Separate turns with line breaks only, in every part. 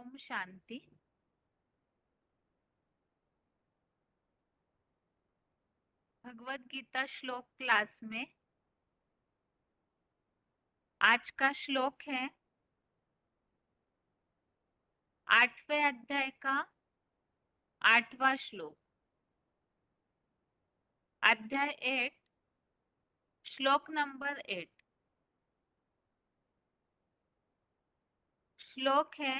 ओम शांति। भगवत गीता श्लोक क्लास में आज का श्लोक है 8वें अध्याय का 8वां श्लोक। अध्याय 8 श्लोक नंबर 8। श्लोक है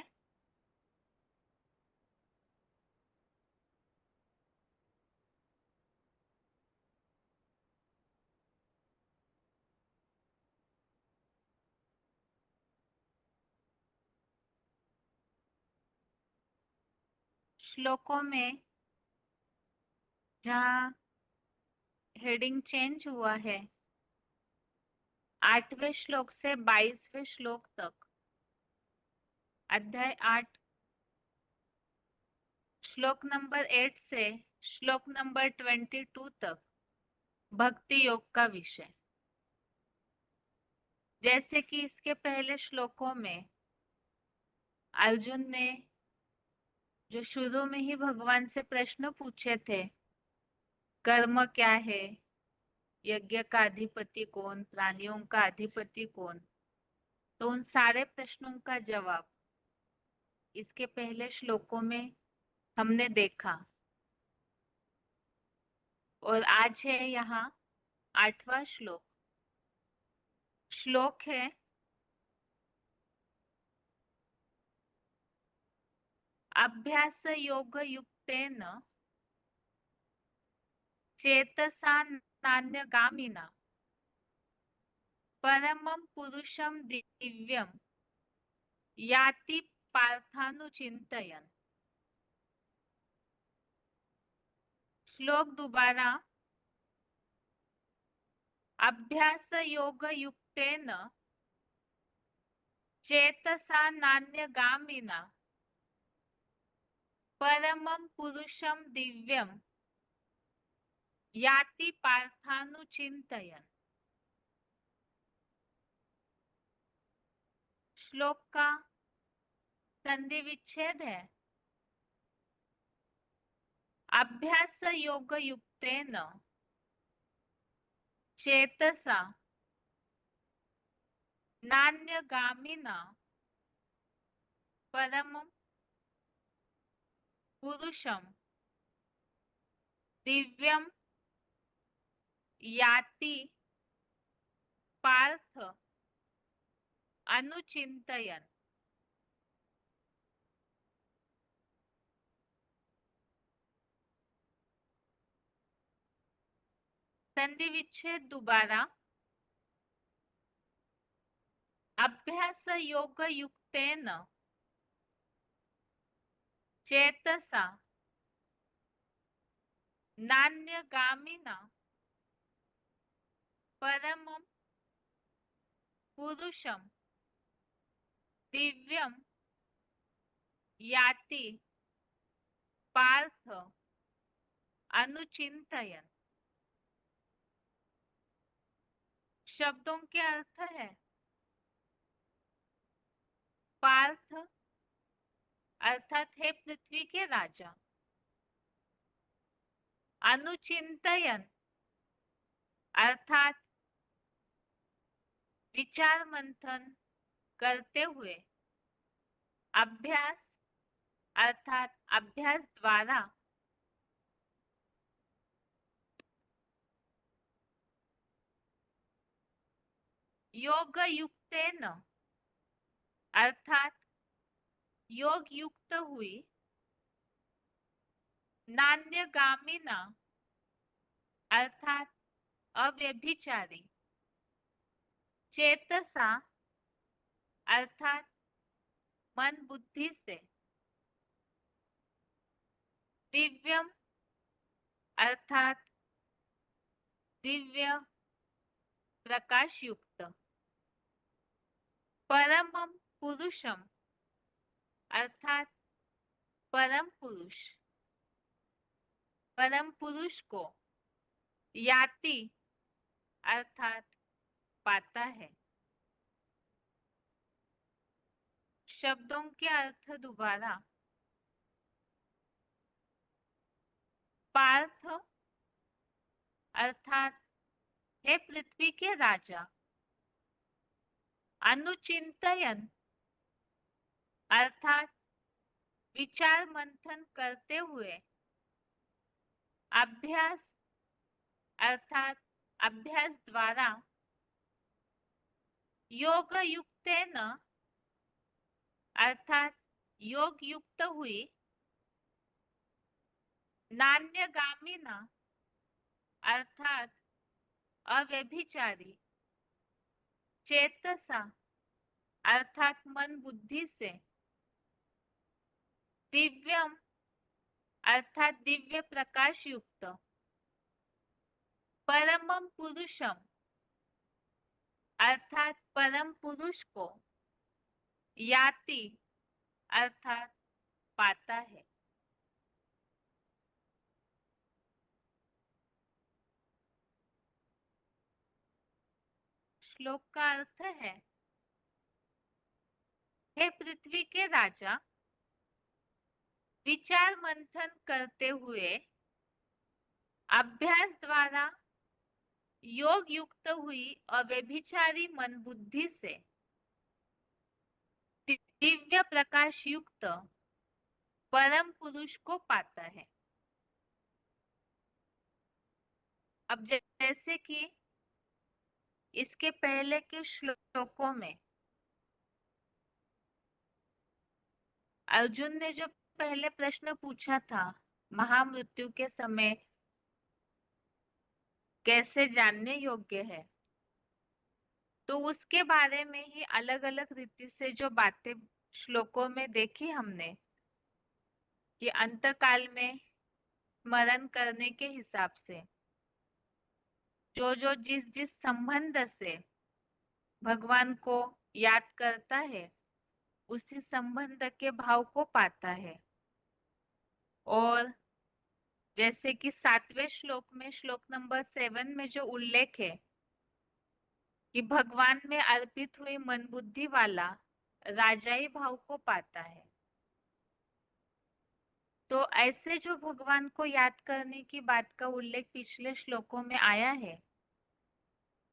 श्लोकों में जहाँ हेडिंग चेंज हुआ है 8वें श्लोक से 22वें श्लोक तक, अध्याय 8 श्लोक नंबर 8 से श्लोक नंबर 22 तक भक्ति योग का विषय। जैसे कि इसके पहले श्लोकों में अर्जुन ने जो शुरू में ही भगवान से प्रश्न पूछे थे, कर्म क्या है, यज्ञ का अधिपति कौन, प्राणियों का अधिपति कौन, तो उन सारे प्रश्नों का जवाब इसके पहले श्लोकों में हमने देखा। और आज है यहाँ 8वां श्लोक। श्लोक है अभ्यास योग युक्तेन चेतसा नान्यगामिना परमं पुरुषं दिव्यं याति पार्थानुचिंतयन्। श्लोक दोबारा। अभ्यास योग युक्तेन चेतसा नान्यगामिना परमं पुरुषं दिव्यं याति पार्थानुचिंतयन्। श्लोक का संधि विच्छेद है अभ्यास योग युक्तेन चेतसा नान्यगामिना परमं पुरुषं दिव्यं याति पार्थ अनुचिंतयन्। संधि विच्छेद दोबारा। अभ्यास योग युक्तेन चेतसा नान्यगामिना परमं पुरुषं दिव्यं याति पार्थ अनुचिंतयन्। शब्दों के अर्थ है पार्थ अर्थात है पृथ्वी के राजा, अनुचिंतयन् अर्थात विचार मंथन करते हुए, अभ्यास अर्थात अभ्यास द्वारा, योग युक्तेन अर्थात योग युक्त हुई, नान्यगामिना अर्थात अव्यभिचारी, चेतसा अर्थात मन बुद्धि से, दिव्यम अर्थात दिव्य प्रकाश युक्त, परमम पुरुषम अर्थात परम पुरुष, परम पुरुष को, याति अर्थात पाता है। शब्दों के अर्थ दोबारा। पार्थ अर्थात हे पृथ्वी के राजा। अनुचिंतयन अर्थात विचार मंथन करते हुए। अभ्यास अर्थात अभ्यास द्वारा। योग युक्तेन अर्थात योग युक्त हुई। नान्यगामिना अर्थात अव्यभिचारी। चेतसा अर्थात मन बुद्धि से। दिव्यम अर्थात दिव्य प्रकाश युक्त। परमम पुरुषम अर्थात परम पुरुष को। याति अर्थात पाता है। श्लोक का अर्थ है, हे पृथ्वी के राजा, विचार मंथन करते हुए अभ्यास द्वारा योग युक्त हुई अव्यभिचारी मन बुद्धि से दिव्य प्रकाश युक्त परम पुरुष को पाता है। अब जैसे कि इसके पहले के श्लोकों में अर्जुन ने जो पहले प्रश्न पूछा था, महामृत्यु के समय कैसे जानने योग्य है, तो उसके बारे में ही अलग अलग रीति से जो बातें श्लोकों में देखी हमने कि अंतकाल में स्मरण करने के हिसाब से जो जो जिस जिस संबंध से भगवान को याद करता है उसी संबंध के भाव को पाता है। और जैसे कि 7वें श्लोक में श्लोक नंबर 7 में जो उल्लेख है कि भगवान में अर्पित हुई मन बुद्धि वाला राजाई भाव को पाता है। तो ऐसे जो भगवान को याद करने की बात का उल्लेख पिछले श्लोकों में आया है,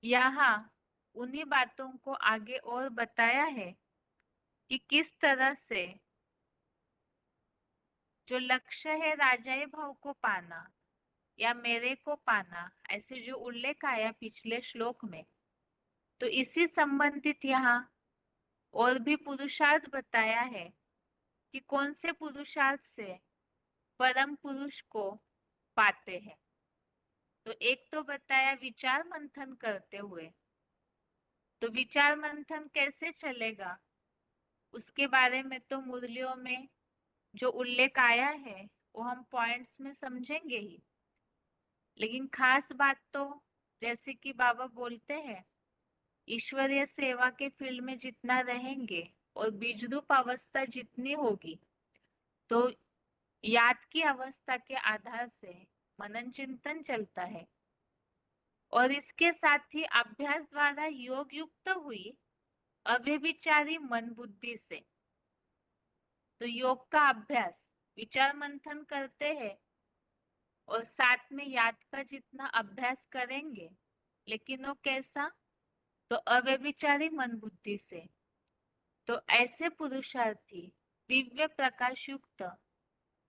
यहाँ उन्हीं बातों को आगे और बताया है कि किस तरह से जो लक्ष्य है राजाई भाव को पाना या मेरे को पाना, ऐसे जो उल्लेख आया पिछले श्लोक में, तो इसी संबंधित यहाँ और भी पुरुषार्थ बताया है कि कौन से पुरुषार्थ से परम पुरुष को पाते हैं। तो एक तो बताया विचार मंथन करते हुए, तो विचार मंथन कैसे चलेगा उसके बारे में तो मुरलियों में जो उल्लेख आया है वो हम पॉइंट्स में समझेंगे ही। लेकिन खास बात तो जैसे कि बाबा बोलते हैं, ईश्वरीय सेवा के फील्ड में जितना रहेंगे और बीजरूप अवस्था जितनी होगी, तो याद की अवस्था के आधार से मनन चिंतन चलता है। और इसके साथ ही अभ्यास द्वारा योग युक्त हुई अव्यभिचारी मन बुद्धि से। तो योग का अभ्यास विचार मंथन करते हैं और साथ में याद का जितना अभ्यास करेंगे, लेकिन वो कैसा, तो अव्यभिचारी मन बुद्धि से। तो ऐसे पुरुषार्थी दिव्य प्रकाश युक्त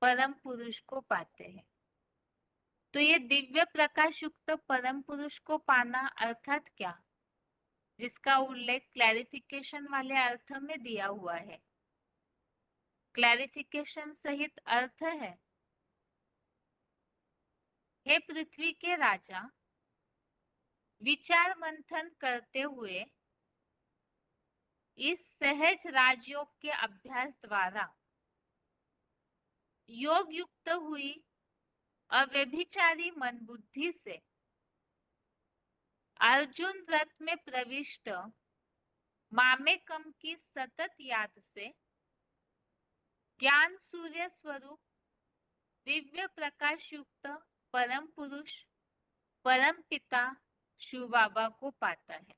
परम पुरुष को पाते हैं। तो ये दिव्य प्रकाश युक्त परम पुरुष को पाना अर्थात क्या, जिसका उल्लेख क्लैरिफिकेशन वाले अर्थ में दिया हुआ है। क्लैरिफिकेशन सहित अर्थ है, हे पृथ्वी के राजा, विचार मंथन करते हुए इस सहज राजयोग के अभ्यास द्वारा योग युक्त हुई अव्यभिचारी मन बुद्धि से अर्जुन रथ में प्रविष्ट मामेकम की सतत याद से ज्ञान सूर्य स्वरूप दिव्य प्रकाश युक्त परम पुरुष परम पिता शिव बाबा को पाता है।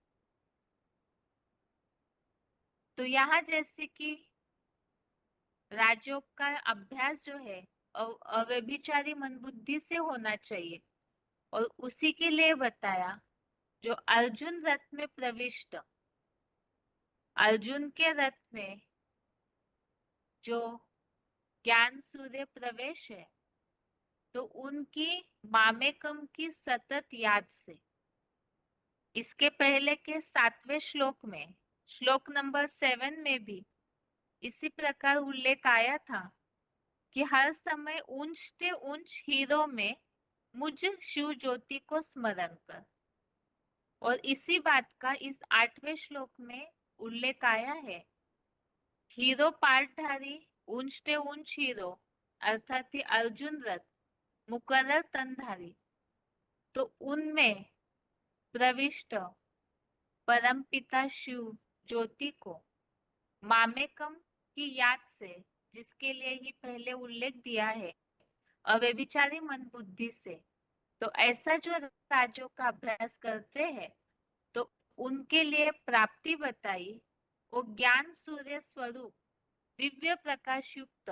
तो यहाँ जैसे कि राजयोग का अभ्यास जो है अव्यभिचारी मन बुद्धि से होना चाहिए, और उसी के लिए बताया जो अर्जुन रथ में प्रविष्ट, अर्जुन के रथ में जो ज्ञान सूर्य प्रवेश है, तो उनकी मामेकम की सतत याद से इसके पहले के 7वें श्लोक में, श्लोक नंबर 7 में भी इसी प्रकार उल्लेख आया था कि हर समय ऊंच से ऊंच हीरो में मुझ शिव ज्योति को स्मरण कर। और इसी बात का इस 8वें श्लोक में उल्लेख आया है। हीरो पार्टधारी ऊंच से ऊंच हीरो अर्थात अर्जुन रथ मुकर्रर तनधारी, तो उनमें प्रविष्ट परमपिता शिव ज्योति को मामेकम की याद से, जिसके लिए ही पहले उल्लेख दिया है अव्यभिचारी मन बुद्धि से, तो ऐसा जो राजों का अभ्यास करते हैं तो उनके लिए प्राप्ति बताई, वो ज्ञान सूर्य स्वरूप दिव्य प्रकाश युक्त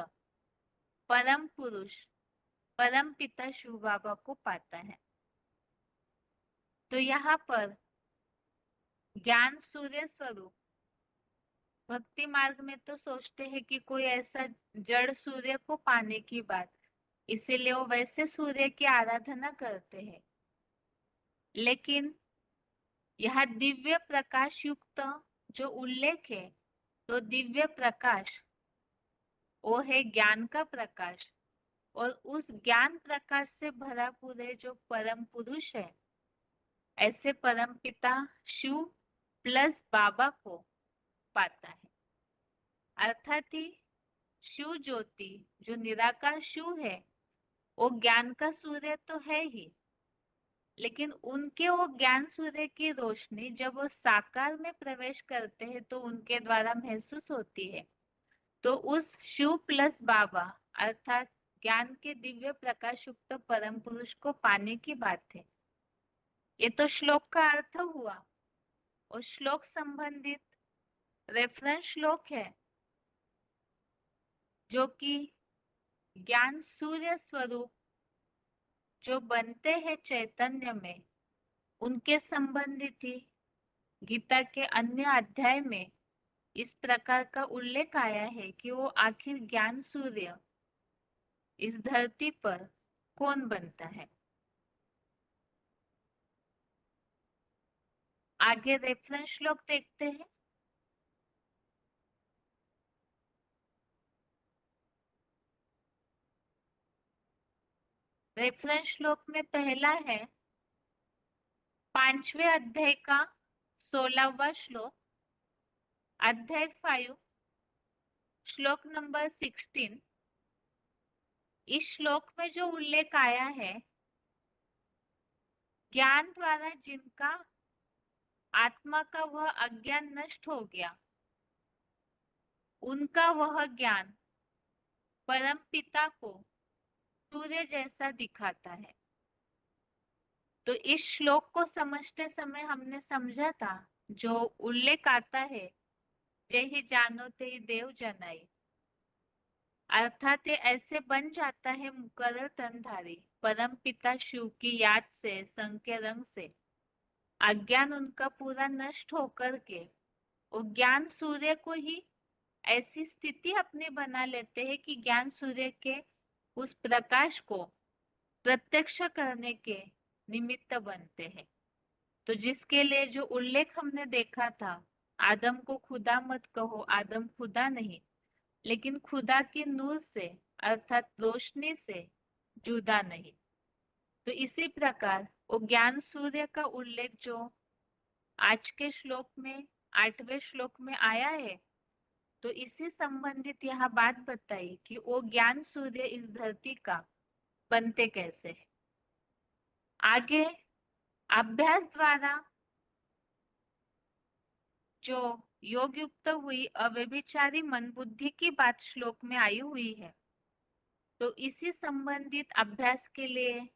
परम पुरुष परम पिता शिव बाबा को पाता है। तो यहाँ पर ज्ञान सूर्य स्वरूप, भक्ति मार्ग में तो सोचते हैं कि कोई ऐसा जड़ सूर्य को पाने की बात, इसीलिए वो वैसे सूर्य की आराधना करते हैं। लेकिन यह दिव्य प्रकाश युक्त जो उल्लेख है, तो दिव्य प्रकाश वो है ज्ञान का प्रकाश, और उस ज्ञान प्रकाश से भरा पूरे जो परम पुरुष है, ऐसे परम पिता शिव प्लस बाबा को पाता है। अर्थात ही शिव ज्योति जो निराकार शिव है, वो ज्ञान का सूर्य तो है ही, लेकिन उनके वो ज्ञान सूर्य की रोशनी जब वो साकार में प्रवेश करते हैं तो उनके द्वारा महसूस होती है। तो उस शिव प्लस बाबा अर्थात ज्ञान के दिव्य प्रकाश युक्त परम पुरुष को पाने की बात है। ये तो श्लोक का अर्थ हुआ, और श्लोक संबंधित रेफरेंस श्लोक है जो कि ज्ञान सूर्य स्वरूप जो बनते हैं चैतन्य में, उनके संबंधित ही गीता के अन्य अध्याय में इस प्रकार का उल्लेख आया है कि वो आखिर ज्ञान सूर्य इस धरती पर कौन बनता है। आगे रेफरेंस श्लोक देखते हैं। रेफरेंस श्लोक में पहला है 5वें अध्याय का 16वां श्लोक, अध्याय 5 श्लोक नंबर 16। इस श्लोक में जो उल्लेख आया है, ज्ञान द्वारा जिनका आत्मा का वह अज्ञान नष्ट हो गया, उनका वह ज्ञान परम पिता को सूर्य जैसा दिखाता है। तो इस श्लोक को समझते समय हमने समझा था जो उल्लेख आता है, जय ही जानो ते ही देव जनाई, अर्थात ये ऐसे बन जाता है मुकर्रर तनधारी परम पिता शिव की याद से, संग के रंग से अज्ञान उनका पूरा नष्ट होकर के वो ज्ञान सूर्य को ही ऐसी स्थिति अपने बना लेते हैं कि ज्ञान सूर्य के उस प्रकाश को प्रत्यक्ष करने के निमित्त बनते हैं। तो जिसके लिए जो उल्लेख हमने देखा था, आदम को खुदा मत कहो, आदम खुदा नहीं, लेकिन खुदा की नूर से अर्थात रोशनी से जुदा नहीं। तो इसी प्रकार वो ज्ञान सूर्य का उल्लेख जो आज के श्लोक में 8वें श्लोक में आया है, तो इसी संबंधित यहाँ बात बताई कि वो ज्ञान सूर्य इस धरती का बनते कैसे है। आगे अभ्यास द्वारा जो योग युक्त हुई अव्यभिचारी मन बुद्धि की बात श्लोक में आई हुई है, तो इसी संबंधित अभ्यास के लिए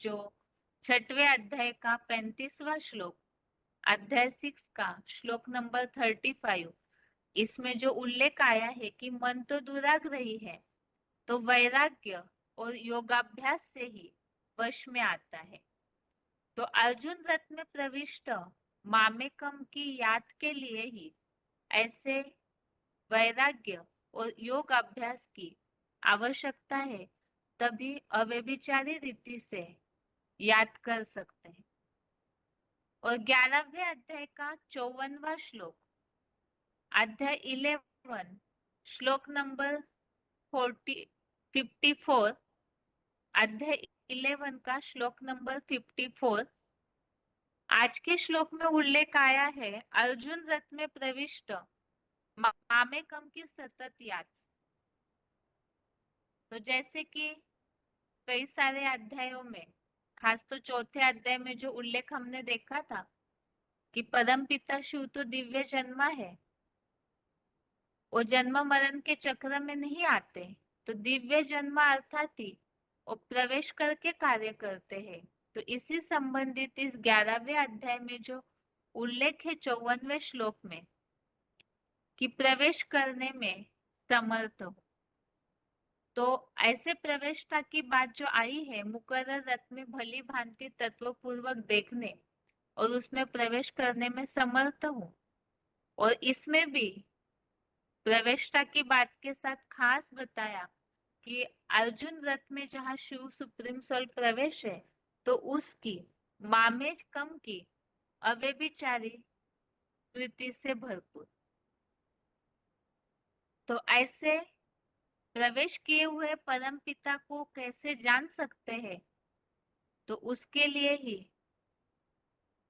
जो 6वें अध्याय का 35वां श्लोक, अध्याय 6 का श्लोक नंबर 35, इसमें जो उल्लेख आया है कि मन तो दुराग्रही है, तो वैराग्य और योगाभ्यास से ही वश में आता है। तो अर्जुन रथ में प्रविष्ट मामेकम की याद के लिए ही ऐसे वैराग्य और योग अभ्यास की आवश्यकता है, तभी अव्यभिचारी रीति से याद कर सकते हैं। और 11वें अध्याय का 54वां श्लोक, अध्याय 11 श्लोक नंबर 54, अध्याय 11 का श्लोक नंबर 54। आज के श्लोक में उल्लेख आया है अर्जुन रथ में प्रविष्ट मामेकम की सतत याद। तो जैसे कि कई सारे अध्यायों में, खास तो चौथे अध्याय में जो उल्लेख हमने देखा था कि परम पिता शिव तो दिव्य जन्मा है, वो जन्म मरण के चक्र में नहीं आते, तो दिव्य जन्म अर्थात ही वो प्रवेश करके कार्य करते हैं। तो इसी संबंधित इस 11वें अध्याय में जो उल्लेख है 54वें श्लोक में कि प्रवेश करने में समर्थ हो, तो ऐसे प्रवेशता की बात जो आई है, मुकर्रर रथ में भली भांति तत्वपूर्वक देखने और उसमें प्रवेश करने में समर्थ हूँ। और इसमें भी प्रवेशता की बात के साथ खास बताया कि अर्जुन रथ में जहाँ शिव सुप्रीम सोल प्रवेश है, तो उसकी मामेज कम की अव्यभिचारी प्रीति से भरपूर। तो ऐसे प्रवेश किए हुए परम पिता को कैसे जान सकते हैं, तो उसके लिए ही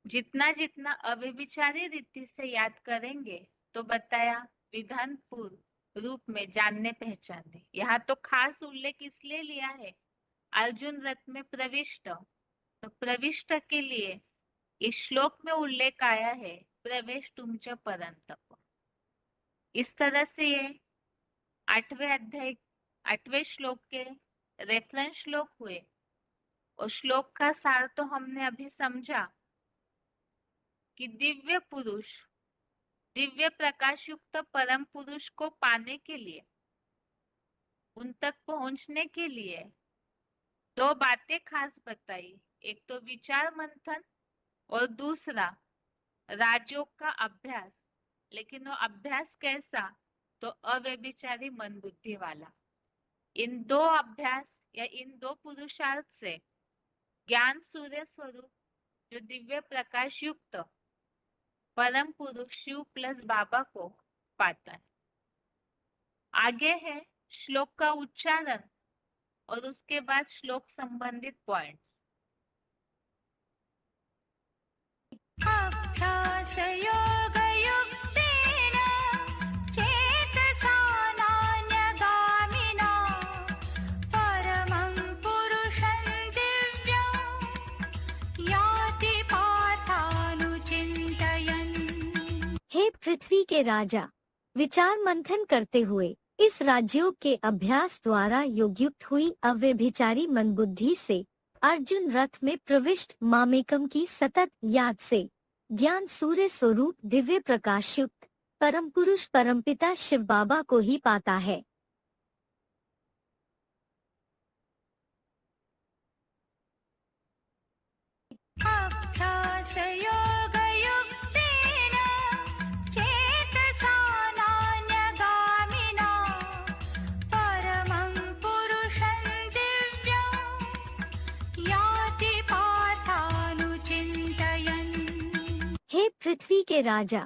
जितना जितना अव्यभिचारी रीति से याद करेंगे, तो बताया विधान पूर्व रूप में जानने पहचानने। यहाँ तो खास उल्लेख इसलिए लिया है अर्जुन रथ में प्रविष्ट, तो प्रविष्ट के लिए इस श्लोक में उल्लेख आया है प्रवेश तुमच्या पर्यंत। इस तरह से ये 8वें अध्याय 8वें श्लोक के रेफरेंस श्लोक हुए। और श्लोक का सार तो हमने अभी समझा कि दिव्य पुरुष, दिव्य प्रकाश युक्त परम पुरुष को पाने के लिए, उन तक पहुंचने के लिए दो बातें खास बताई। एक तो विचार मंथन और दूसरा राजयोग का अभ्यास। लेकिन वो अभ्यास कैसा, तो अव्यभिचारी मन बुद्धि वाला। इन दो अभ्यास या इन दो पुरुषार्थ से ज्ञान सूर्य स्वरूप जो दिव्य प्रकाश युक्त परम पुरुष शिव प्लस बाबा को पाता है। आगे है श्लोक का उच्चारण और उसके बाद श्लोक संबंधित पॉइंट्स।
अभ्यासयोगयुक्तेन चेतसा नान्यगामिना परमं पुरुषं दिव्यं याति पार्थानुचिन्तयन्।
हे पृथ्वी के राजा, विचार मंथन करते हुए इस राजयोग के अभ्यास द्वारा योगयुक्त हुई अव्यभिचारी मन बुद्धि से अर्जुन रथ में प्रविष्ट मामेकम की सतत याद से ज्ञान सूर्य स्वरूप दिव्य प्रकाशयुक्त परम पुरुष परमपिता शिव बाबा को ही पाता है।
अभ्यासयोगयुक्तेन चेतसा नान्यगामिना परमं पुरुषं दिव्यं याति पार्थानुचिन्तयन्।
हे पृथ्वी के राजा,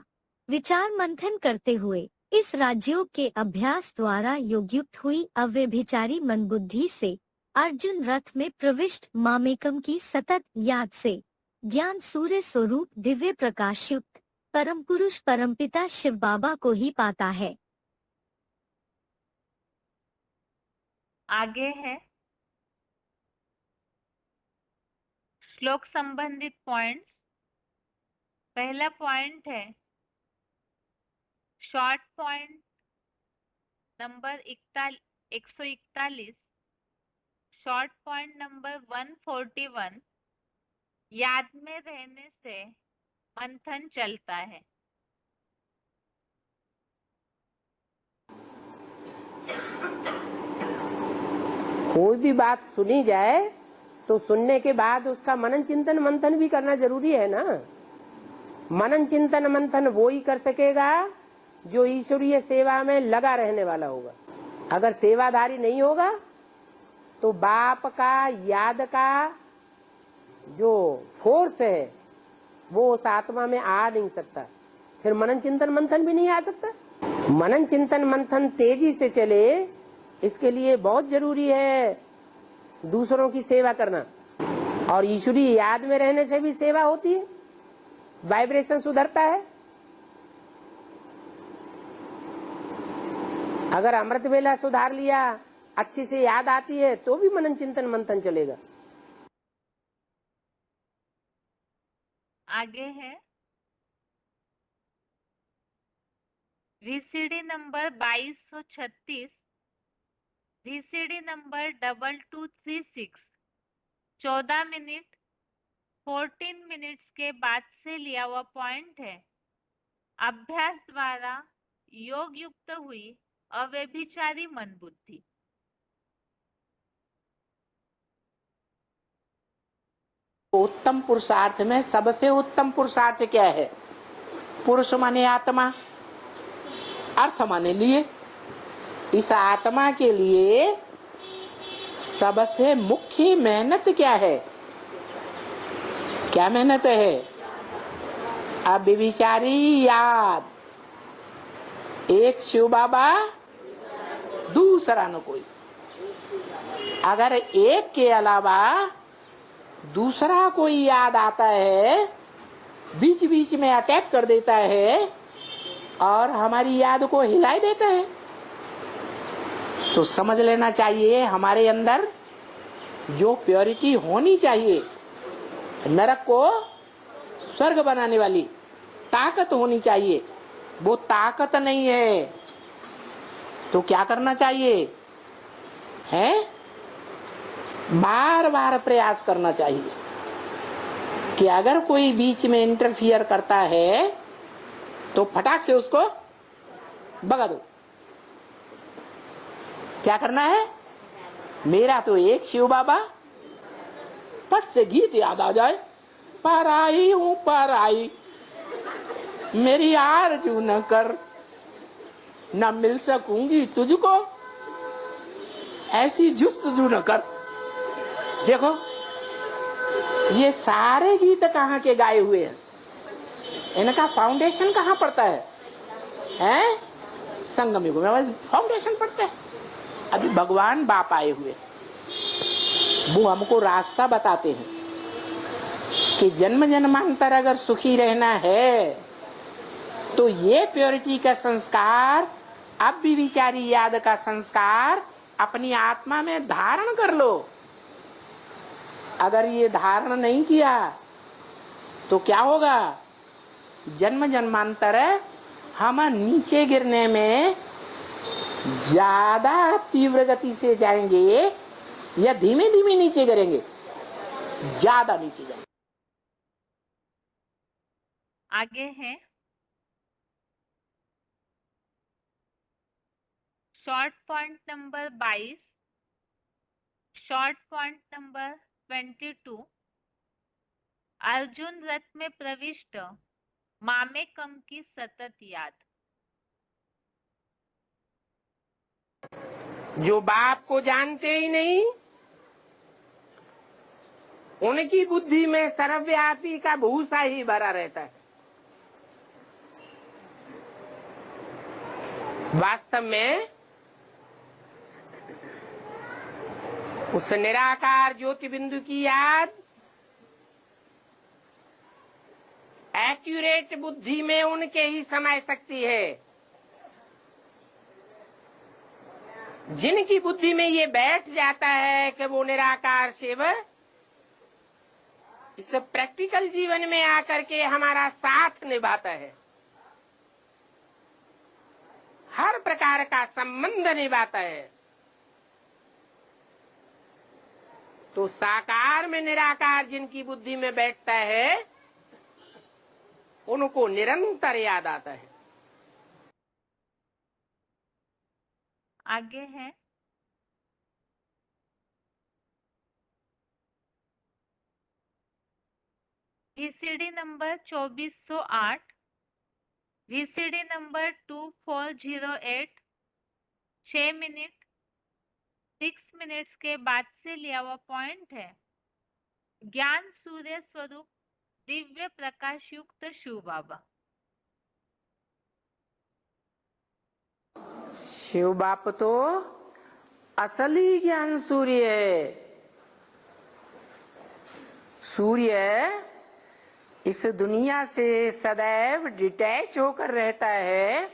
विचार मंथन करते हुए इस राजयोग के अभ्यास द्वारा योगयुक्त हुई अव्यभिचारी मन बुद्धि से अर्जुन रथ में प्रविष्ट मामेकम की सतत याद से ज्ञान सूर्य स्वरूप दिव्य प्रकाशयुक्त परम पुरुष परमपिता शिव बाबा को ही पाता है।
आगे है श्लोक संबंधित पॉइंट्स। पहला पॉइंट है short point number 141, short point number 141, याद में रहने से मंथन चलता है।
कोई भी बात सुनी जाए तो सुनने के बाद उसका मनन चिंतन मंथन भी करना जरूरी है ना। मनन चिंतन मंथन वो ही कर सकेगा जो ईश्वरीय सेवा में लगा रहने वाला होगा। अगर सेवाधारी नहीं होगा तो बाप का याद का जो फोर्स है वो उस आत्मा में आ नहीं सकता, फिर मनन चिंतन मंथन भी नहीं आ सकता। मनन चिंतन मंथन तेजी से चले इसके लिए बहुत जरूरी है दूसरों की सेवा करना, और ईश्वरीय याद में रहने से भी सेवा होती है, वाइब्रेशन सुधरता है। अगर अमृत वेला सुधार लिया, अच्छी से याद आती है तो भी मनन चिंतन मंथन चलेगा।
आगे है VCD number 2236, VCD number 2236, 14 minute 14 minutes के बाद से लिया हुआ पॉइंट है। अभ्यास द्वारा योग युक्त हुई अव्यभिचारी मन बुद्धि।
उत्तम पुरुषार्थ में सबसे उत्तम पुरुषार्थ क्या है? पुरुष माने आत्मा, अर्थ माने लिए। इस आत्मा के लिए सबसे मुख्य मेहनत क्या है? क्या मेहनत है? अव्यभिचारी याद। एक शिव बाबा, दूसरा न कोई। अगर एक के अलावा दूसरा कोई याद आता है, बीच बीच में अटैक कर देता है और हमारी याद को हिला देता है, तो समझ लेना चाहिए हमारे अंदर जो प्योरिटी होनी चाहिए, नरक को स्वर्ग बनाने वाली ताकत होनी चाहिए, वो ताकत नहीं है। तो क्या करना चाहिए? है बार बार प्रयास करना चाहिए कि अगर कोई बीच में इंटरफियर करता है तो फटाक से उसको भगा दो। क्या करना है? मेरा तो एक शिव बाबा, पट से गीत याद आ जाए, पर आई हूं पर आई, मेरी आरज़ू न कर, न मिल सकूंगी तुझको, ऐसी जुस्तजू न कर। देखो ये सारे गीत कहाँ के गाए हुए हैं, इनका फाउंडेशन कहाँ पड़ता है? हैं? संगम युग में फाउंडेशन पड़ता है। अभी भगवान बाप आए हुए, वो हमको रास्ता बताते हैं कि जन्म जन्मांतर अगर सुखी रहना है तो ये प्योरिटी का संस्कार, अव्यभिचारी याद का संस्कार अपनी आत्मा में धारण कर लो। अगर ये धारण नहीं किया तो क्या होगा? जन्म जन्मांतर हम नीचे गिरने में ज्यादा तीव्र गति से जाएंगे या धीमे धीमे नीचे गिरेंगे? ज्यादा नीचे जाएंगे।
आगे है short point number 22, short point number 22। Arjun रथ में प्रविष्ट मामेकम की सतत याद।
जो बाप को जानते ही नहीं, उनकी बुद्धि में सर्वव्यापी का भूसा ही भरा रहता है। वास्तव में उस निराकार ज्योति बिंदु की याद एक्यूरेट बुद्धि में उनके ही समाय सकती है। जिनकी बुद्धि में ये बैठ जाता है कि वो निराकार शिव इस प्रैक्टिकल जीवन में आकर के हमारा साथ निभाता है, हर प्रकार का संबंध निभाता है, तो साकार में निराकार जिनकी बुद्धि में बैठता है उनको निरंतर याद आता है।
आगे है VCD number 2408, VCD number 2408, 6 minute 6 minutes के बाद से लिया हुआ पॉइंट है। ज्ञान सूर्य स्वरूप दिव्य प्रकाश युक्त शिव बाबा।
शिव बाप तो असली ज्ञान सूर्य है। सूर्य इस दुनिया से सदैव डिटैच होकर रहता है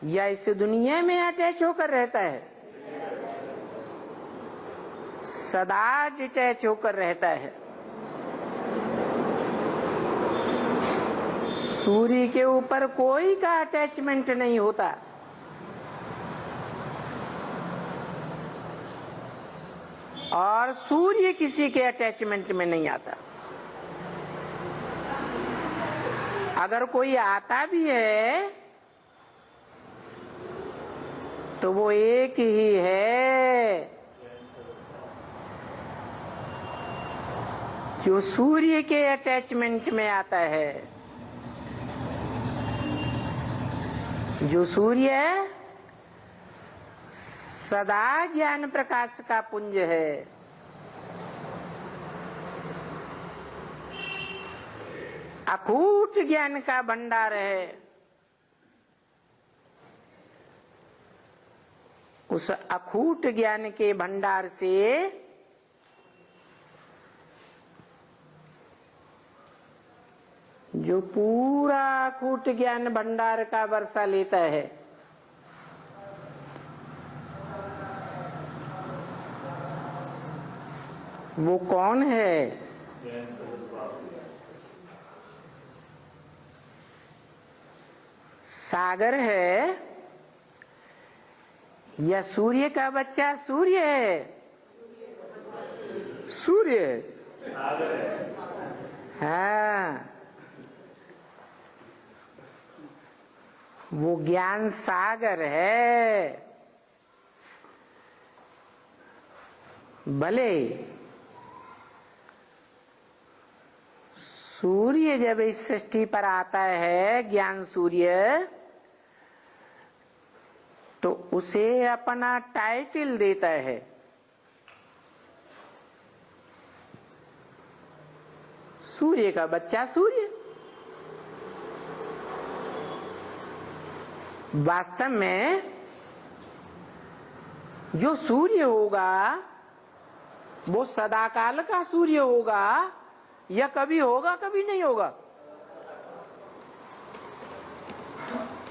या इस दुनिया में अटैच होकर रहता है? सदा डिटैच होकर रहता है। सूर्य के ऊपर कोई का अटैचमेंट नहीं होता। और सूर्य किसी के अटैचमेंट में नहीं आता। अगर कोई आता भी है तो वो एक ही है जो सूर्य के अटैचमेंट में आता है। जो सूर्य सदा ज्ञान प्रकाश का पुंज है। अकूट ज्ञान का भंडार है। उस अकूट ज्ञान के भंडार से जो पूरा अकूट ज्ञान भंडार का वर्षा लेता है, वो कौन है? सागर है या सूर्य का बच्चा सूर्य है? सूर्य है। हाँ, वो ज्ञान सागर है। भले सूर्य जब इस सृष्टि पर आता है, ज्ञान सूर्य, तो उसे अपना टाइटल देता है। सूर्य का बच्चा सूर्य। वास्तव में जो सूर्य होगा वो सदाकाल का सूर्य होगा या कभी होगा कभी नहीं होगा?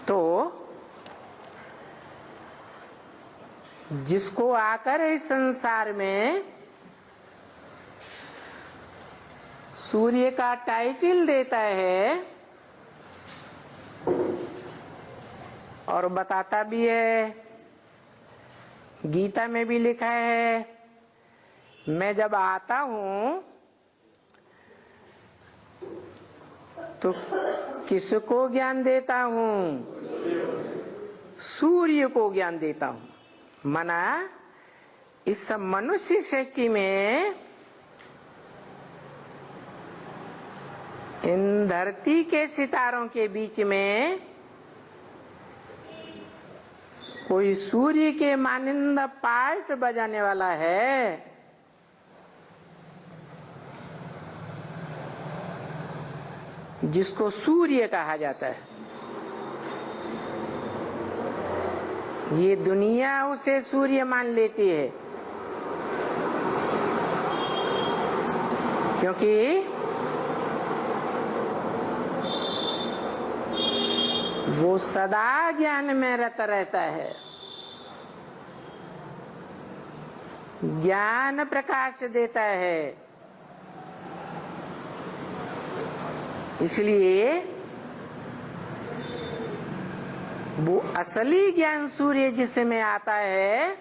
तो जिसको आकर इस संसार में सूर्य का टाइटल देता है और बताता भी है, गीता में भी लिखा है, मैं जब आता हूं तो किसको ज्ञान देता हूं? सूर्य को ज्ञान देता हूं। मना इस मनुष्य सृष्टि में इन धरती के सितारों के बीच में कोई सूर्य के मानिंद पार्ट बजाने वाला है? जिसको सूर्य कहा जाता है। ये दुनिया उसे सूर्य मान लेती है, क्योंकि वो सदा ज्ञान में रत रहता है। ज्ञान प्रकाश देता है। इसलिए वो असली ज्ञान सूर्य जिसमें आता है,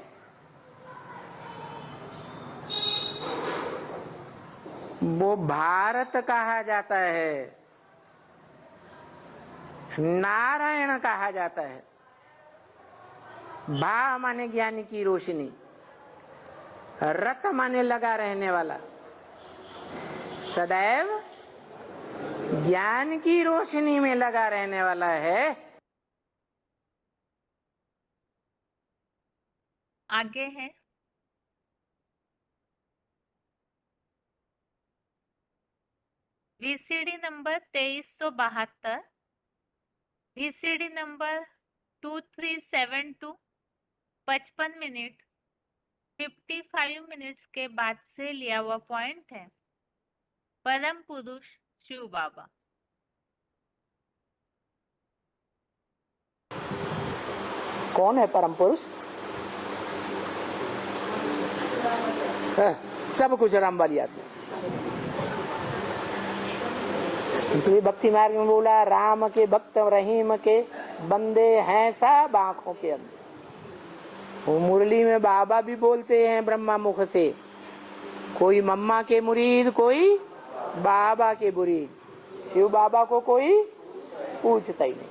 वो भारत कहा जाता है, नारायण कहा जाता है। भा माने ज्ञान की रोशनी, रत माने लगा रहने वाला, सदैव ज्ञान की रोशनी में लगा रहने वाला है।
आगे है VCD number 2372, VCD number 2372 55 minute 55 minutes के बाद से लिया हुआ पॉइंट है। परम पुरुष शिव बाबा।
कौन है परम पुरुष? सब कुछ राम वाली आती। इसलिए भक्ति मार्ग में बोला, राम के भक्त रहीम के बंदे हैं सब आंखों के अंदर। वो मुरली में बाबा भी बोलते हैं ब्रह्मा मुख से, कोई मम्मा के मुरीद, कोई बाबा के मुरीद। शिव बाबा को कोई पूछता ही नहीं।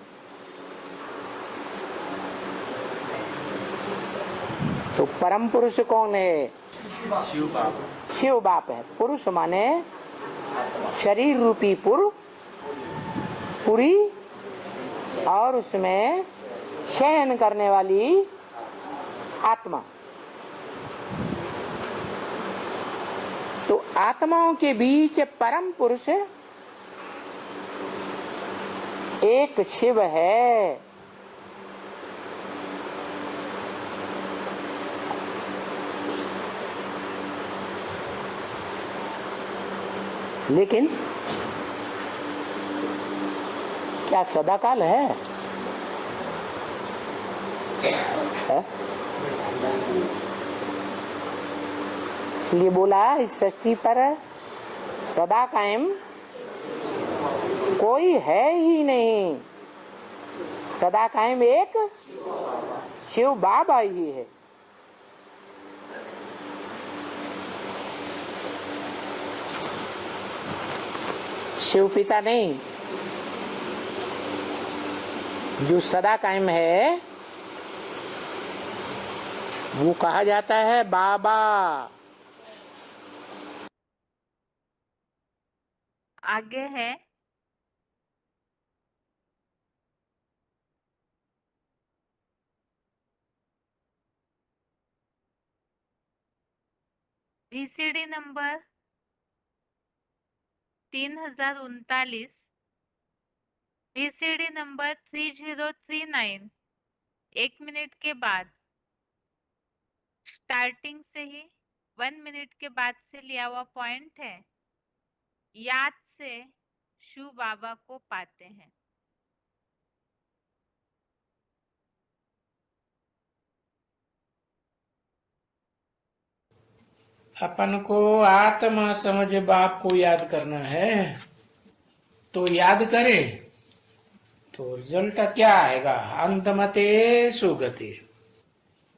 तो परम पुरुष कौन है?
शिव बाबा।
शिव बाप है। पुरुष माने शरीर रूपी पुरी, और उसमें शयन करने वाली आत्मा। तो आत्माओं के बीच परम पुरुष एक शिव है। लेकिन क्या सदाकाल है? इसलिए बोला इस सृष्टि पर सदा कायम कोई है ही नहीं। सदा कायम एक शिव बाबा ही है। शिव पिता नहीं, जो सदा कायम है वो कहा जाता है बाबा।
आगे है VCD number 3039, VCD number 3039 1 minute के बाद, स्टार्टिंग से ही 1 मिनट के बाद से लिया हुआ पॉइंट है। याद से शिव बाबा को पाते हैं।
अपन को आत्मा समझ बाप को याद करना है, तो याद करे तो रिजल्ट क्या आएगा? अंतमते सुगति।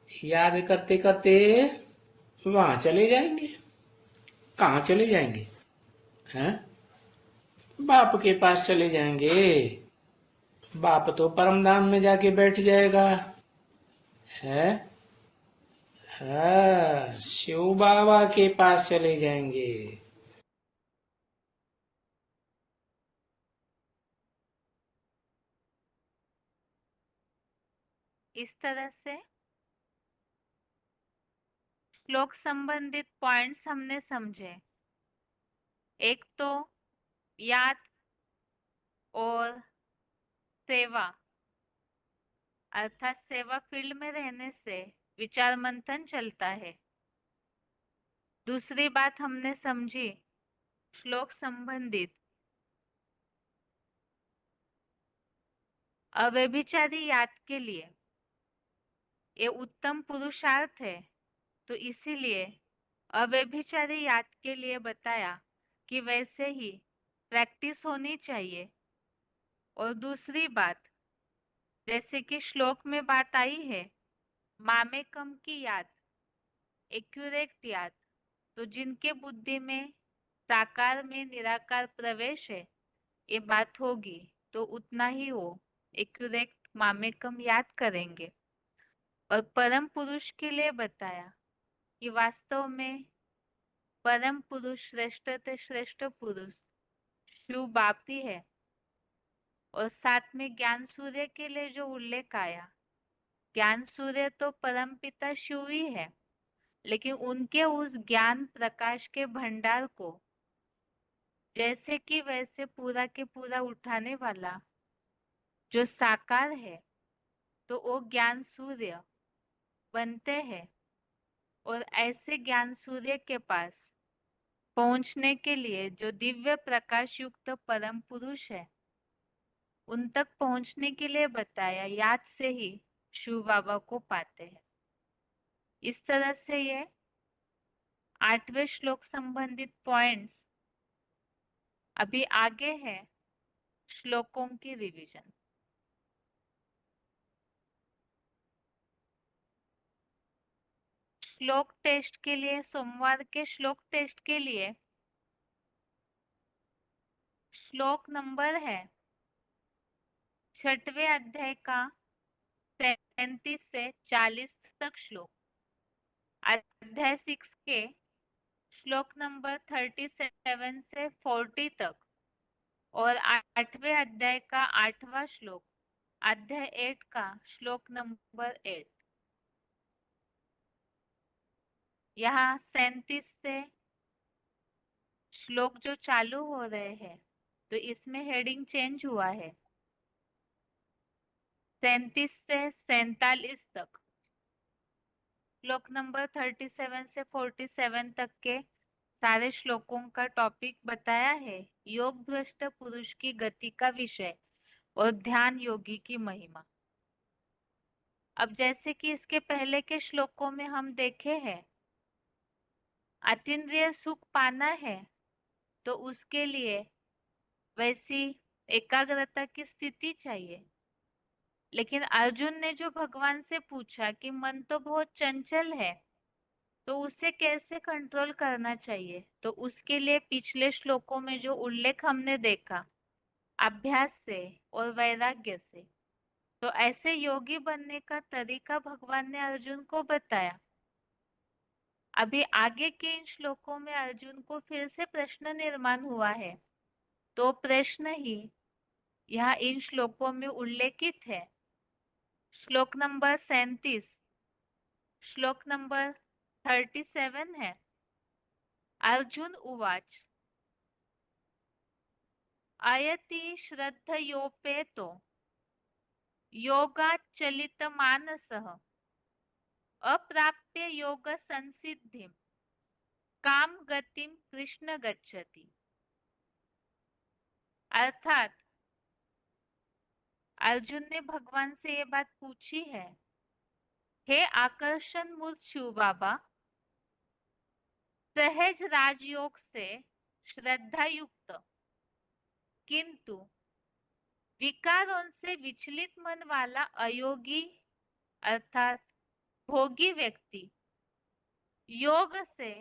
याद करते करते वहां चले जाएंगे। कहाँ चले जाएंगे? हैं? बाप के पास चले जाएंगे। बाप तो परम धाम में जाके बैठ जाएगा। है? हाँ, शिव बाबा के पास चले जाएंगे।
इस तरह से श्लोक संबंधित पॉइंट्स हमने समझे। एक तो याद और सेवा, अर्थात सेवा फील्ड में रहने से विचार मंथन चलता है। दूसरी बात हमने समझी श्लोक संबंधित अव्यभिचारी याद के लिए ये उत्तम पुरुषार्थ है, तो इसीलिए अव्यभिचारी याद के लिए बताया कि वैसे ही प्रैक्टिस होनी चाहिए। और दूसरी बात, जैसे कि श्लोक में बात आई है, मामेकम की याद, एक्यूरेट याद, तो जिनके बुद्धि में साकार में निराकार प्रवेश है, ये बात होगी तो उतना ही वो एक्यूरेट मामेकम याद करेंगे। और परम पुरुष के लिए बताया कि वास्तव में परम पुरुष श्रेष्ठ ते श्रेष्ठ पुरुष शिव बापी है, और साथ में ज्ञान सूर्य के लिए जो उल्लेख आया, ज्ञान सूर्य तो परमपिता शिव ही है, लेकिन उनके उस ज्ञान प्रकाश के भंडार को जैसे कि वैसे पूरा के पूरा उठाने वाला जो साकार है, तो वो ज्ञान सूर्य बनते हैं। और ऐसे ज्ञान सूर्य के पास पहुंचने के लिए जो दिव्य प्रकाश युक्त परम पुरुष है, उन तक पहुंचने के लिए बताया, याद से ही शिव बाबा को पाते हैं। इस तरह से ये 8वें श्लोक संबंधित पॉइंट्स अभी आगे है श्लोकों की रिवीजन। श्लोक टेस्ट के लिए, सोमवार के श्लोक टेस्ट के लिए श्लोक नंबर है 6वें अध्याय का 33 से 40 तक श्लोक, अध्याय 6 के श्लोक नंबर 37 से 40 तक, और 8वें अध्याय का 8वां श्लोक, अध्याय 8 का श्लोक नंबर 8। यहाँ 37 से श्लोक जो चालू हो रहे हैं, तो इसमें हेडिंग चेंज हुआ है। 37 से 47 तक, श्लोक नंबर 37 से 47 तक के सारे श्लोकों का टॉपिक बताया है योग भ्रष्ट पुरुष की गति का विषय और ध्यान योगी की महिमा। अब जैसे कि इसके पहले के श्लोकों में हम देखे हैं, अतीन्द्रिय सुख पाना है तो उसके लिए वैसी एकाग्रता की स्थिति चाहिए। लेकिन अर्जुन ने जो भगवान से पूछा कि मन तो बहुत चंचल है, तो उसे कैसे कंट्रोल करना चाहिए, तो उसके लिए पिछले श्लोकों में जो उल्लेख हमने देखा, अभ्यास से और वैराग्य से, तो ऐसे योगी बनने का तरीका भगवान ने अर्जुन को बताया। अभी आगे के इन श्लोकों में अर्जुन को फिर से प्रश्न निर्माण हुआ है, तो प्रश्न ही यहाँ इन श्लोकों में उल्लेखित है। श्लोक नंबर 37, श्लोक नंबर 37 है। अर्जुन उवाच अयति श्रद्धयोपेतो योगाच्चलितमानसः अप्राप्य योग संसिद्धिं काम गतिं कृष्ण गच्छति। अर्थात अर्जुन ने भगवान से ये बात पूछी है, हे आकर्षण मूर्त शिव बाबा, सहज राजयोग से श्रद्धा युक्त किंतु विकारों से विचलित मन वाला अयोगी अर्थात भोगी व्यक्ति योग से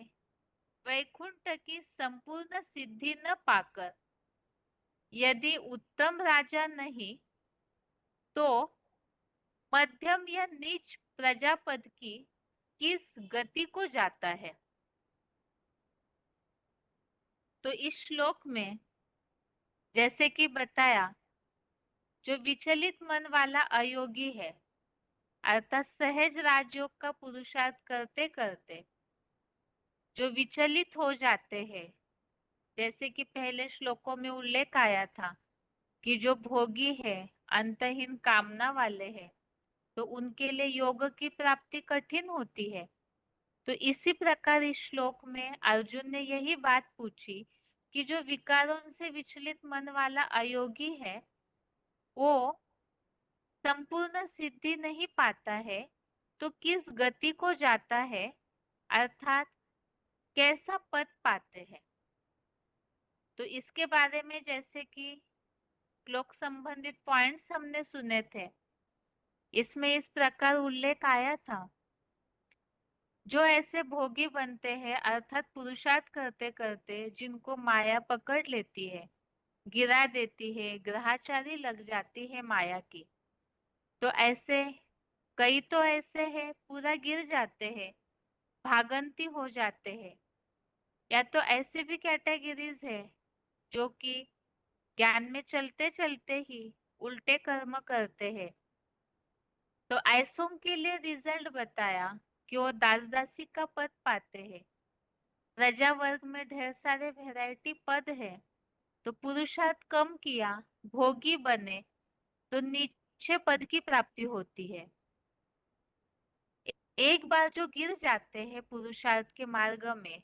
वैकुंठ की संपूर्ण सिद्धि न पाकर यदि उत्तम राजा नहीं तो मध्यम या नीच प्रजापद की किस गति को जाता है। तो इस श्लोक में जैसे कि बताया, जो विचलित मन वाला अयोगी है, अर्थात सहज राजयोग का पुरुषार्थ करते करते जो विचलित हो जाते हैं, जैसे कि पहले श्लोकों में उल्लेख आया था कि जो भोगी है, अंतहीन कामना वाले हैं, तो उनके लिए योग की प्राप्ति कठिन होती है। तो इसी प्रकार इस श्लोक में अर्जुन ने यही बात पूछी कि जो विकारों से विचलित मन वाला अयोगी है, वो संपूर्ण सिद्धि नहीं पाता है, तो किस गति को जाता है, अर्थात कैसा पद पाते हैं। तो इसके बारे में जैसे कि श्लोक संबंधित पॉइंट्स हमने सुने थे, इसमें इस प्रकार उल्लेख आया था, जो ऐसे भोगी बनते हैं अर्थात पुरुषार्थ करते करते जिनको माया पकड़ लेती है, गिरा देती है, ग्रहाचारी लग जाती है माया की, तो ऐसे कई तो ऐसे हैं पूरा गिर जाते हैं, भागंती हो जाते हैं, या तो ऐसे भी कैटेगरीज है जो कि ज्ञान में चलते चलते ही उल्टे कर्म करते हैं। तो ऐसों के लिए रिजल्ट बताया कि वो दास दासी का पद पाते हैं। प्रजा वर्ग में ढेर सारे वैरायटी पद है, तो पुरुषार्थ कम किया, भोगी बने, तो नीचे पद की प्राप्ति होती है। एक बार जो गिर जाते हैं पुरुषार्थ के मार्ग में,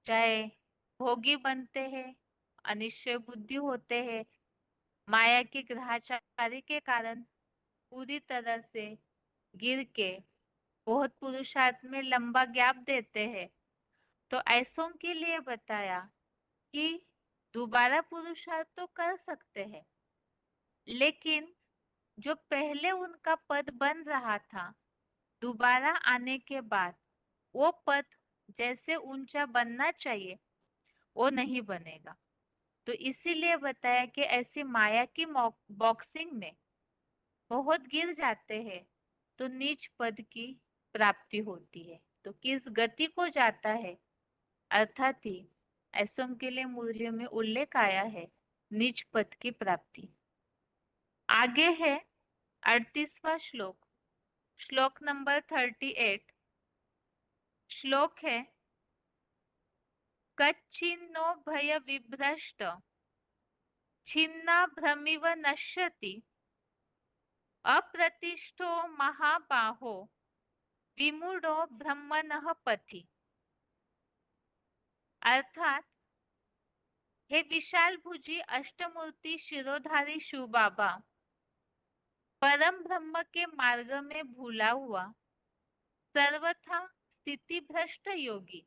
चाहे भोगी बनते हैं, अनिश्चय बुद्धि होते हैं, माया की ग्रहाचारी के कारण पूरी तरह से गिर के बहुत पुरुषार्थ में लंबा गैप देते हैं, तो ऐसों के लिए बताया कि दोबारा पुरुषार्थ तो कर सकते हैं, लेकिन जो पहले उनका पद बन रहा था, दोबारा आने के बाद वो पद जैसे ऊंचा बनना चाहिए वो नहीं बनेगा। तो इसीलिए बताया कि ऐसी माया की बॉक्सिंग में बहुत गिर जाते हैं तो नीच पद की प्राप्ति होती है। तो किस गति को जाता है, अर्थात ही ऐसों के लिए मूल्यों में उल्लेख आया है नीच पद की प्राप्ति। आगे है 38वां श्लोक, श्लोक नंबर 38। श्लोक है कच्छिन्नो भय विभ्रष्ट छिन्ना भ्रमिव नश्यति अप्रतिष्ठो महाबाहो विमूढ़ो ब्रह्मणः पथि। अर्थात हे विशाल भुजी अष्टमूर्ति शिरोधारी शिव बाबा, परम ब्रह्म के मार्ग में भूला हुआ सर्वथा स्थिति भ्रष्ट योगी,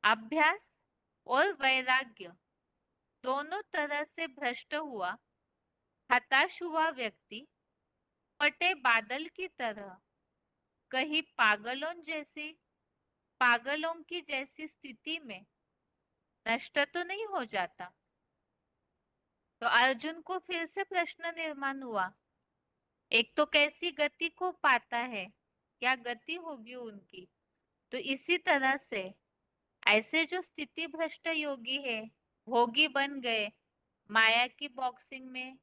अभ्यास और वैराग्य दोनों तरह से भ्रष्ट हुआ हताश हुआ व्यक्ति फटे बादल की तरह कहीं पागलों की जैसी स्थिति में नष्ट तो नहीं हो जाता। तो अर्जुन को फिर से प्रश्न निर्माण हुआ, एक तो कैसी गति को पाता है, क्या गति होगी उनकी। तो इसी तरह से ऐसे जो स्थिति भ्रष्ट योगी है, भोगी बन गए, माया की बॉक्सिंग में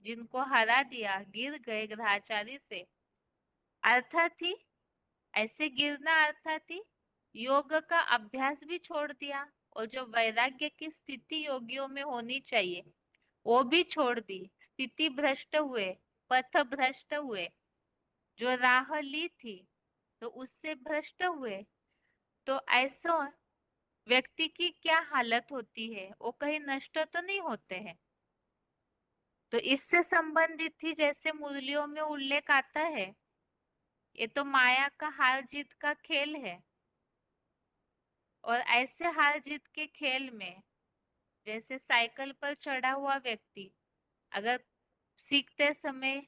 जिनको हरा दिया, गिर गए ग्रहाचारी से, अर्थात ही ऐसे गिरना अर्थात ही योग का अभ्यास भी छोड़ दिया और जो वैराग्य की स्थिति योगियों में होनी चाहिए वो भी छोड़ दी। स्थिति भ्रष्ट हुए, पथ भ्रष्ट हुए, जो राह ली थी तो उससे भ्रष्ट हुए। तो ऐसा व्यक्ति की क्या हालत होती है, वो कहीं नष्ट तो नहीं होते हैं। तो इससे संबंधित ही जैसे मुरलियों में उल्लेख आता है, ये तो माया का हार जीत का खेल है, और ऐसे हार जीत के खेल में जैसे साइकिल पर चढ़ा हुआ व्यक्ति अगर सीखते समय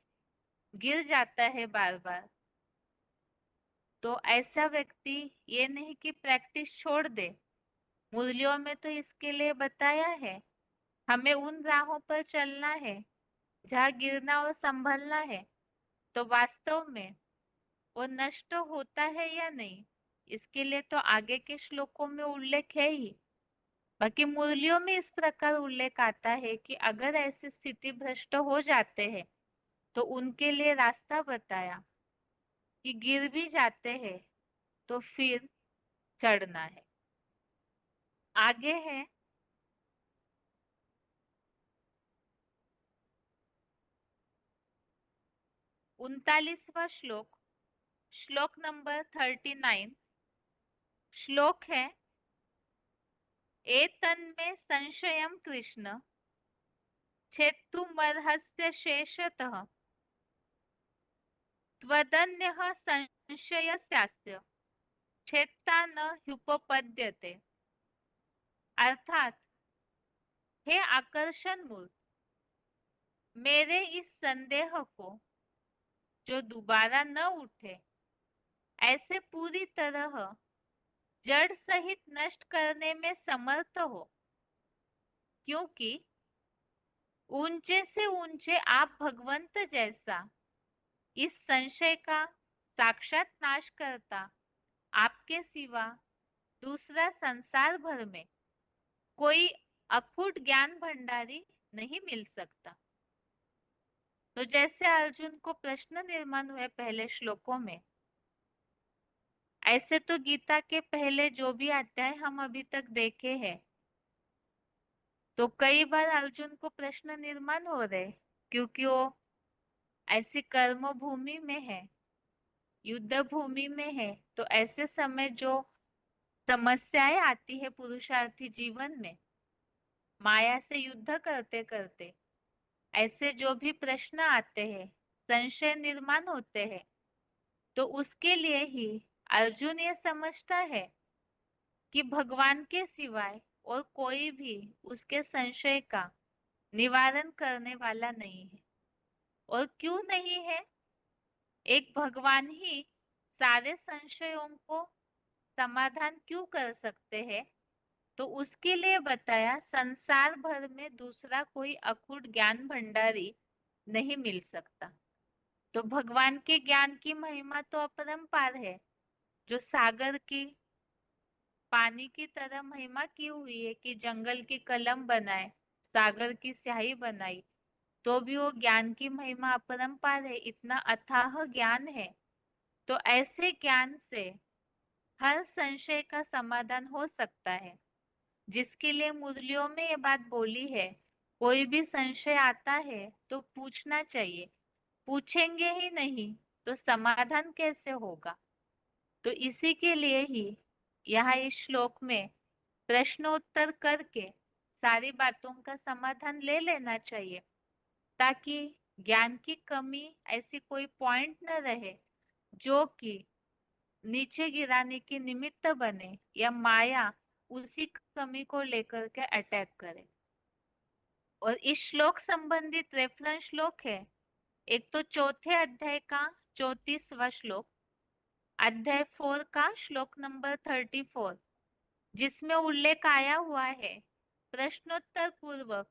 गिर जाता है बार बार, तो ऐसा व्यक्ति ये नहीं कि प्रैक्टिस छोड़ दे। मूल्यों में तो इसके लिए बताया है, हमें उन राहों पर चलना है जहाँ गिरना और संभलना है। तो वास्तव में वो नष्ट होता है या नहीं, इसके लिए तो आगे के श्लोकों में उल्लेख है ही। बाकी मूल्यों में इस प्रकार उल्लेख आता है कि अगर ऐसी स्थिति भ्रष्ट हो जाते हैं तो उनके लिए रास्ता बताया कि गिर भी जाते हैं तो फिर चढ़ना है। आगे है 39वां श्लोक, श्लोक नंबर 39। श्लोक है एतन्मे संशयं कृष्ण छेत्तुमर्हस्य शेषतः त्वदन्यः संशयस्यास्य छेत्ता न ह्युपपद्यते। अर्थात हे आकर्षण मूर्त, मेरे इस संदेह को जो दोबारा न उठे ऐसे पूरी तरह जड़ सहित नष्ट करने में समर्थ हो, क्योंकि ऊंचे से ऊंचे आप भगवंत जैसा इस संशय का साक्षात नाश करता आपके सिवा दूसरा संसार भर में कोई अखूट ज्ञान भंडारी नहीं मिल सकता। तो जैसे अर्जुन को प्रश्न निर्माण हुए पहले श्लोकों में, ऐसे तो गीता के पहले जो भी अध्याय हम अभी तक देखे हैं, तो कई बार अर्जुन को प्रश्न निर्माण हो रहे, क्योंकि वो ऐसी कर्म भूमि में है, युद्ध भूमि में है। तो ऐसे समय जो समस्याएं आती है पुरुषार्थी जीवन में, माया से युद्ध करते करते ऐसे जो भी प्रश्न आते हैं, संशय निर्माण होते हैं, तो उसके लिए ही अर्जुन ये समझता है कि भगवान के सिवाय और कोई भी उसके संशय का निवारण करने वाला नहीं है। और क्यों नहीं है? एक भगवान ही सारे संशयों को समाधान क्यों कर सकते हैं? तो उसके लिए बताया, संसार भर में दूसरा कोई अखूट ज्ञान भंडारी नहीं मिल सकता। तो भगवान के ज्ञान की महिमा तो अपरंपार है, जो सागर की पानी की तरह महिमा की हुई है कि जंगल की कलम बनाए, सागर की स्याही बनाई, तो भी वो ज्ञान की महिमा अपरंपार है, इतना अथाह ज्ञान है। तो ऐसे ज्ञान से हर संशय का समाधान हो सकता है, जिसके लिए मुरलियों में ये बात बोली है, कोई भी संशय आता है तो पूछना चाहिए, पूछेंगे ही नहीं तो समाधान कैसे होगा? तो इसी के लिए ही यहाँ इस श्लोक में प्रश्नोत्तर करके सारी बातों का समाधान ले लेना चाहिए, ताकि ज्ञान की कमी ऐसी कोई पॉइंट न रहे जो कि नीचे गिराने के निमित्त बने, या माया उसी कमी को लेकर के अटैक करे। और इस श्लोक संबंधित रेफरेंस श्लोक है, एक तो चौथे अध्याय का 34वां श्लोक, अध्याय 4 का श्लोक नंबर 34, जिसमें उल्लेख आया हुआ है, प्रश्नोत्तर पूर्वक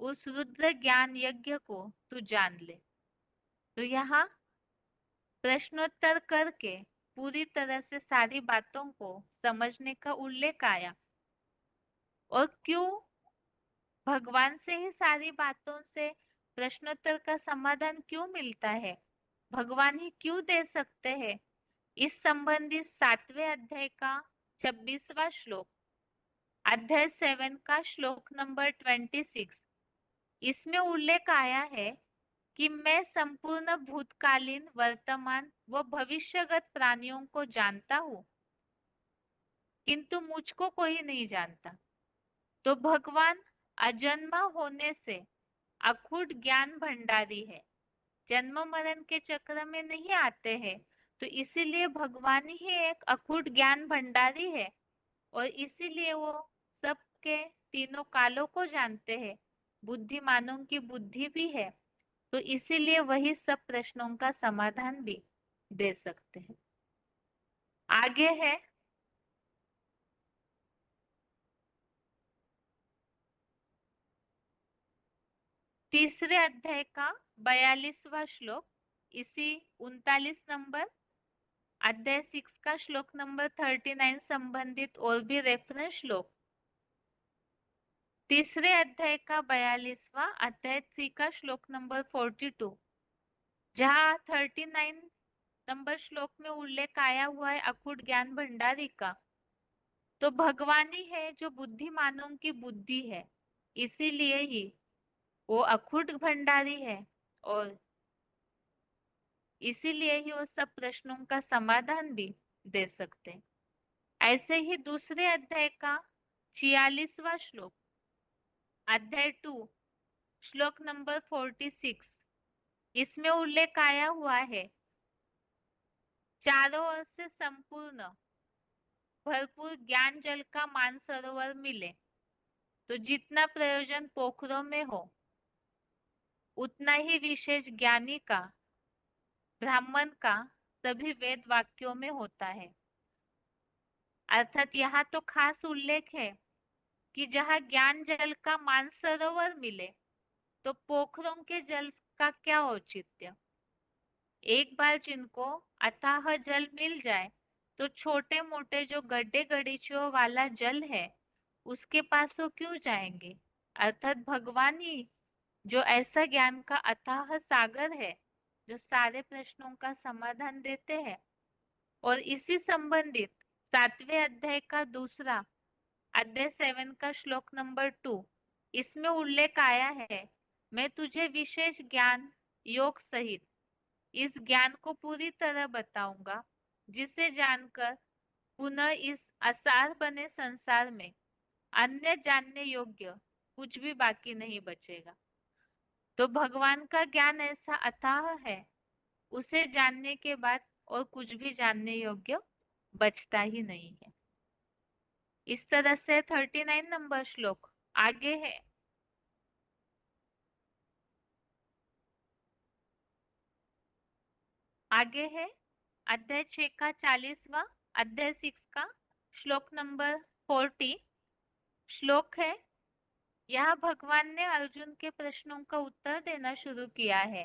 उस रुद्र ज्ञान यज्ञ को तू जान ले। तो यहाँ प्रश्नोत्तर करके पूरी तरह से सारी बातों को समझने का उल्लेख आया। और क्यों भगवान से ही सारी बातों से प्रश्नोत्तर का समाधान क्यों मिलता है, भगवान ही क्यों दे सकते हैं, इस संबंधी 7वें अध्याय का 26वां श्लोक, अध्याय 7 का श्लोक नंबर 26, इसमें उल्लेख आया है कि मैं संपूर्ण भूतकालीन, वर्तमान व भविष्यगत प्राणियों को जानता हूँ, किंतु मुझको कोई नहीं जानता। तो भगवान अजन्मा होने से अखूट ज्ञान भंडारी है, जन्म मरण के चक्र में नहीं आते हैं, तो इसीलिए भगवान ही एक अखूट ज्ञान भंडारी है, और इसीलिए वो सबके तीनों कालों को जानते हैं, बुद्धिमानों की बुद्धि भी है, तो इसीलिए वही सब प्रश्नों का समाधान भी दे सकते हैं। आगे है तीसरे अध्याय का 42वां श्लोक, इसी 39 नंबर अध्याय 6 का श्लोक नंबर 39 संबंधित और भी रेफरेंस श्लोक, तीसरे अध्याय का 42वां अध्याय 3 का श्लोक नंबर 42, जहाँ 39 नंबर श्लोक में उल्लेख आया हुआ है अखूट ज्ञान भंडारी का। तो भगवान ही है जो बुद्धिमानों की बुद्धि है, इसीलिए ही वो अखूट भंडारी है, और इसीलिए ही वो सब प्रश्नों का समाधान भी दे सकते हैं। ऐसे ही दूसरे अध्याय का 46वां श्लोक, अध्याय 2 श्लोक नंबर 46, इसमें उल्लेख आया हुआ है, चारों ओर से संपूर्ण भरपूर ज्ञान जल का मानसरोवर मिले, तो जितना प्रयोजन पोखरों में हो, उतना ही विशेष ज्ञानी का, ब्राह्मण का सभी वेद वाक्यों में होता है। अर्थात यहाँ तो खास उल्लेख है कि जहाँ ज्ञान जल का मानसरोवर मिले, तो पोखरों के जल का क्या औचित्य। एक बार जिनको अथाह जल मिल जाए, तो छोटे मोटे जो गड्ढे गडीचों वाला जल है, उसके पास वो क्यों जाएंगे? अर्थात भगवान ही जो ऐसा ज्ञान का अथाह सागर है जो सारे प्रश्नों का समाधान देते हैं। और इसी संबंधित 7वें अध्याय का दूसरा अध्याय 7 का श्लोक नंबर 2, इसमें उल्लेख आया है, मैं तुझे विशेष ज्ञान योग सहित इस ज्ञान को पूरी तरह बताऊंगा जिसे जानकर पुनः इस असार बने संसार में अन्य जानने योग्य कुछ भी बाकी नहीं बचेगा। तो भगवान का ज्ञान ऐसा अथाह है, उसे जानने के बाद और कुछ भी जानने योग्य बचता ही नहीं है। इस तरह से 39 नंबर श्लोक आगे है। आगे है अध्याय 6 का 40वां, अध्याय 6 का श्लोक नंबर 40। श्लोक है, यहाँ भगवान ने अर्जुन के प्रश्नों का उत्तर देना शुरू किया है।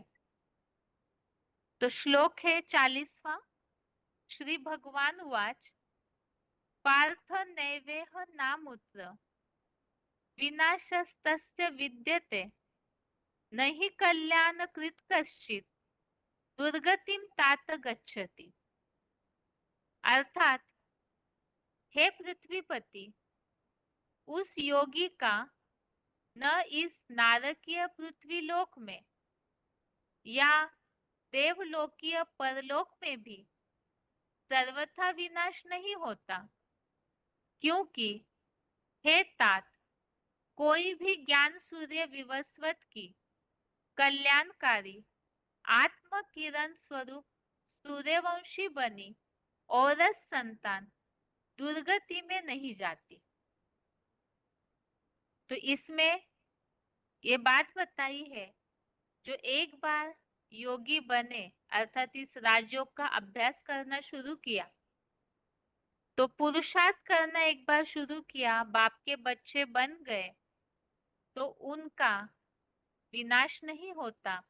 तो श्लोक है 40वां। श्री भगवान उवाच पार्थ नैवेह नामुत्र विनाशस्तस्य विद्यते न हि कल्याणकृत कश्चित् दुर्गतिम तात गच्छति। अर्थात हे पृथ्वीपति, उस योगी का न इस नारकीय पृथ्वीलोक में या देवलोकीय परलोक में भी सर्वथा विनाश नहीं होता, क्योंकि हे तात, कोई भी ज्ञान सूर्य विवस्वत की कल्याणकारी आत्म किरण स्वरूप सूर्यवंशी बनी औरस संतान दुर्गति में नहीं जाती। तो इसमें ये बात बताई है, जो एक बार योगी बने अर्थात इस राजयोग का अभ्यास करना शुरू किया, तो पुरुषार्थ करना एक बार शुरू किया, बाप के बच्चे बन गए, तो उनका विनाश नहीं होता।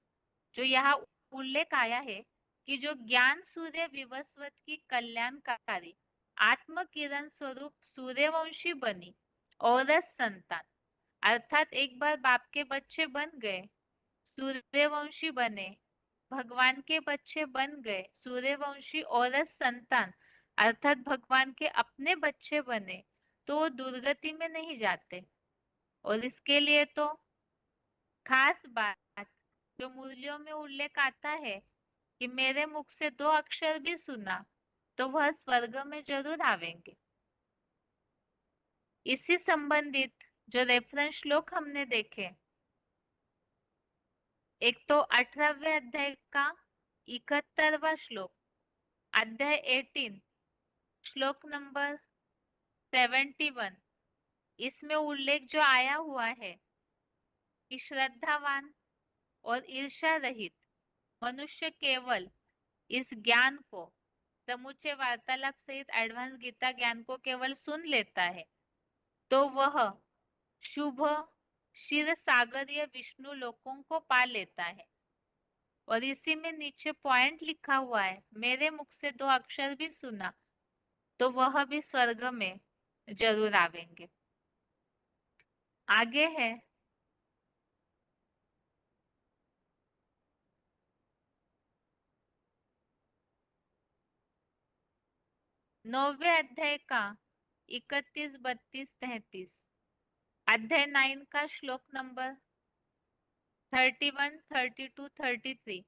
जो यहाँ उल्लेख आया है कि जो ज्ञान सूर्य विवस्वत की कल्याणकारी आत्म किरण स्वरूप सूर्यवंशी बनी औरस संतान, अर्थात एक बार बाप के बच्चे बन गए, सूर्यवंशी बने, भगवान के बच्चे बन गए, सूर्यवंशी औरस संतान अर्थात भगवान के अपने बच्चे बने, तो वो दुर्गति में नहीं जाते। और इसके लिए तो खास बात जो मूल्यों में उल्लेख आता है कि मेरे मुख से 2 अक्षर भी सुना तो वह स्वर्ग में जरूर आवेंगे। इसी संबंधित जो रेफरेंस श्लोक हमने देखे, एक तो 18वें अध्याय का 71वां श्लोक, अध्याय 18 श्लोक नंबर 71, इसमें उल्लेख जो आया हुआ है कि श्रद्धावान और ईर्ष्या रहित मनुष्य केवल इस ज्ञान को, समूचे वार्तालाप सहित एडवांस गीता ज्ञान को केवल सुन लेता है, तो वह शुभ क्षीर सागरीय विष्णु लोकों को पा लेता है। और इसी में नीचे पॉइंट लिखा हुआ है, मेरे मुख से 2 अक्षर भी सुना तो वह भी स्वर्ग में जरूर आवेंगे। आगे है नौवे अध्याय का 31, 32, 33, अध्याय 9 का श्लोक नंबर 31, 32, 33,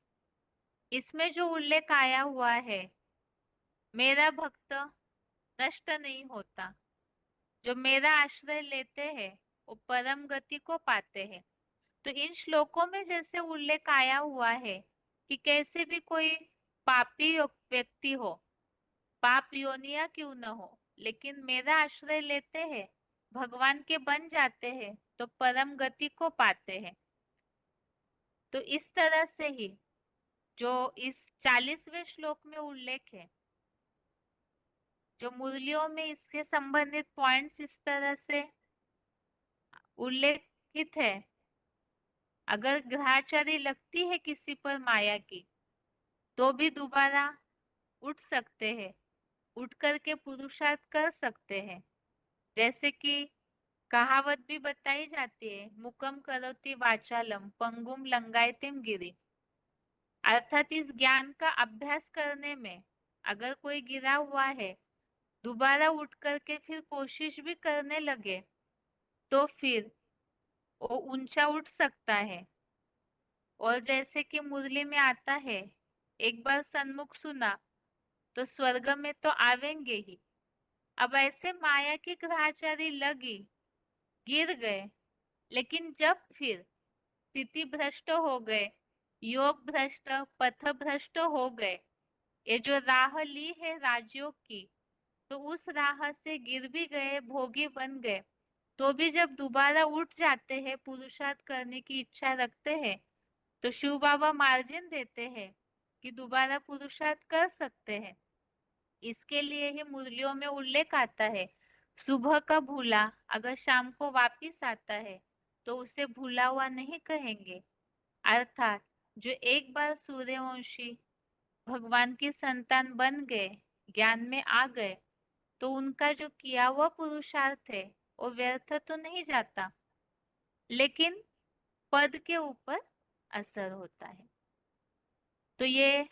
इसमें जो उल्लेख आया हुआ है, मेरा भक्त नष्ट नहीं होता, जो मेरा आश्रय लेते हैं वो परम गति को पाते हैं। तो इन श्लोकों में जैसे उल्लेख आया हुआ है कि कैसे भी कोई पापी व्यक्ति हो, पाप योनिया क्यों न हो, लेकिन मेरा आश्रय लेते हैं, भगवान के बन जाते हैं, तो परम गति को पाते हैं। तो इस तरह से ही जो इस 40वें श्लोक में उल्लेख है, जो मुरलियों में इसके संबंधित पॉइंट्स इस तरह से उल्लेखित है, अगर ग्रहाचारी लगती है किसी पर माया की, तो भी दोबारा उठ सकते हैं, उठ करके पुरुषार्थ कर सकते हैं। जैसे कि कहावत भी बताई जाती है, मुकम करोति वाचालम पंगुम लंगायतिम गिरी। अर्थात इस ज्ञान का अभ्यास करने में अगर कोई गिरा हुआ है दोबारा उठ करके फिर कोशिश भी करने लगे तो फिर वो ऊंचा उठ सकता है। और जैसे कि मुरली में आता है, एक बार सन्मुख सुना तो स्वर्ग में तो आवेंगे ही। अब ऐसे माया की ग्रहचारी लगी, गिर गए, लेकिन जब फिर स्थिति भ्रष्ट हो गए, योग भ्रष्ट, पथ भ्रष्ट हो गए, ये जो राह ली है राजयोग की, तो उस राह से गिर भी गए, भोगी बन गए, तो भी जब दोबारा उठ जाते हैं, पुरुषार्थ करने की इच्छा रखते हैं, तो शिव बाबा मार्जिन देते हैं कि दोबारा पुरुषार्थ कर सकते हैं। इसके लिए ही मुरलियों में उल्लेख आता है, सुबह का भूला अगर शाम को वापिस आता है तो उसे भूला हुआ नहीं कहेंगे। अर्थात जो एक बार सूर्यवंशी भगवान की संतान बन गए, ज्ञान में आ गए, तो उनका जो किया हुआ पुरुषार्थ है वो व्यर्थ तो नहीं जाता, लेकिन पद के ऊपर असर होता है। तो ये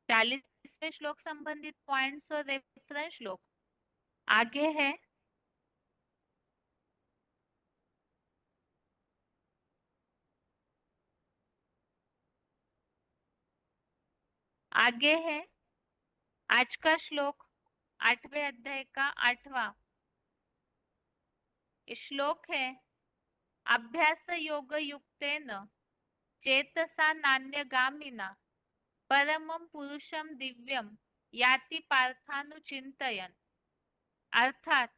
40वें श्लोक संबंधित पॉइंट्स और रेफरेंस श्लोक। आगे है आगे है आज का श्लोक 8वें अध्याय का 8वां श्लोक है। अभ्यास योग युक्तेन चेतसा नान्यगामिना परमं पुरुषम दिव्यम याति पार्थानुचिंतयन। अर्थात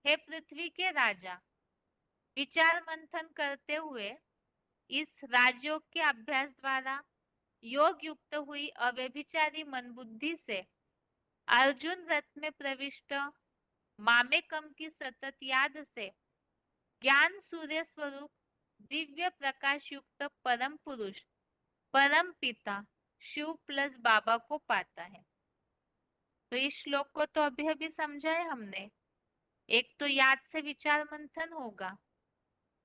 हे पृथ्वी के राजा, विचार मंथन करते हुए इस राजयोग के अभ्यास द्वारा योग युक्त हुई अव्यभिचारी मन बुद्धि से अर्जुन रथ में प्रविष्ट मामेकम की सतत याद से ज्ञान सूर्य स्वरूप दिव्य प्रकाश युक्त परम पुरुष परम पिता शिव प्लस बाबा को पाता है। तो इस श्लोक को तो अभी अभी समझा है हमने। एक तो याद से विचार मंथन होगा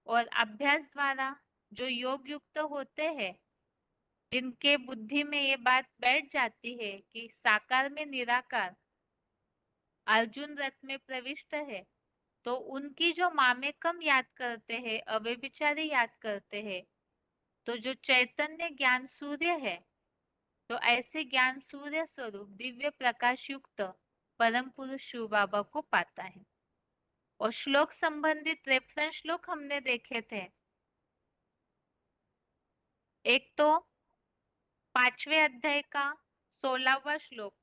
और अभ्यास द्वारा जो योग युक्त होते हैं, जिनके बुद्धि में ये बात बैठ जाती है कि साकार में निराकार अर्जुन रथ में प्रविष्ट है, तो उनकी जो मामेकम याद करते हैं, अव्यभिचारी याद करते हैं, तो जो चैतन्य ज्ञान सूर्य है, तो ऐसे ज्ञान सूर्य स्वरूप दिव्य प्रकाश युक्त परम पुरुष शिव बाबा को पाता है। और श्लोक संबंधित रेफरेंस श्लोक हमने देखे थे। एक तो 5वें अध्याय का 16वां श्लोक,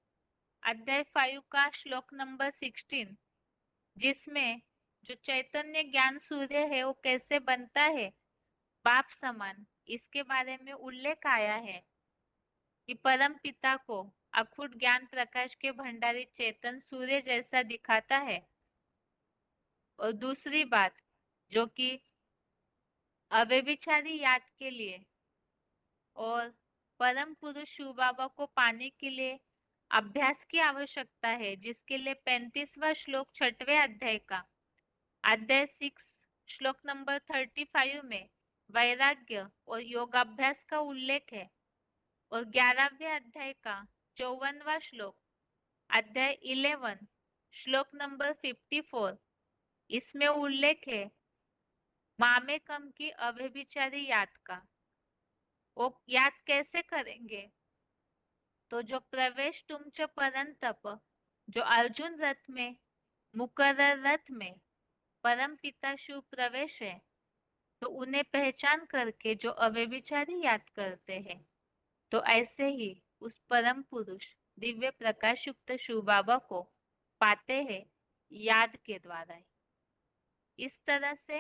अध्याय 5 का श्लोक नंबर 16, जिसमें जो चैतन्य ज्ञान सूर्य है वो कैसे बनता है बाप समान, इसके बारे में उल्लेख आया है कि परम पिता को अखुट ज्ञान प्रकाश के भंडारी चेतन सूर्य जैसा दिखाता है। और दूसरी बात जो कि अव्यभिचारी याद के लिए और परम पुरुष शिव बाबा को पाने के लिए अभ्यास की आवश्यकता है, जिसके लिए 35वां श्लोक 6वें अध्याय का अध्याय 6 श्लोक नंबर 35 में वैराग्य और योगाभ्यास का उल्लेख है। और 11वें अध्याय का 54वां श्लोक अध्याय 11 श्लोक नंबर 54, इसमें उल्लेख है मामेकम की अव्यभिचारी याद का। वो याद कैसे करेंगे? तो जो प्रवेश तुमच परंतप, जो अर्जुन रथ में मुकर्रर रथ में परम पिता शिव प्रवेश है, तो उन्हें पहचान करके जो अव्यभिचारी याद करते हैं, तो ऐसे ही उस परम पुरुष दिव्य प्रकाश युक्त शिव बाबा को पाते हैं याद के द्वारा ही। इस तरह से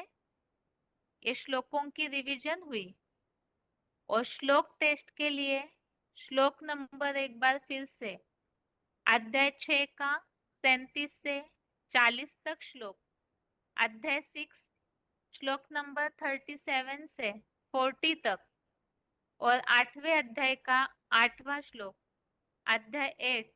ये श्लोकों की रिवीजन हुई। और श्लोक टेस्ट के लिए श्लोक नंबर एक बार फिर से अध्याय 6 का 37 से 40 तक श्लोक, अध्याय 6 श्लोक नंबर 37 से 40 तक, और 8वें अध्याय का 8वां श्लोक, अध्याय 8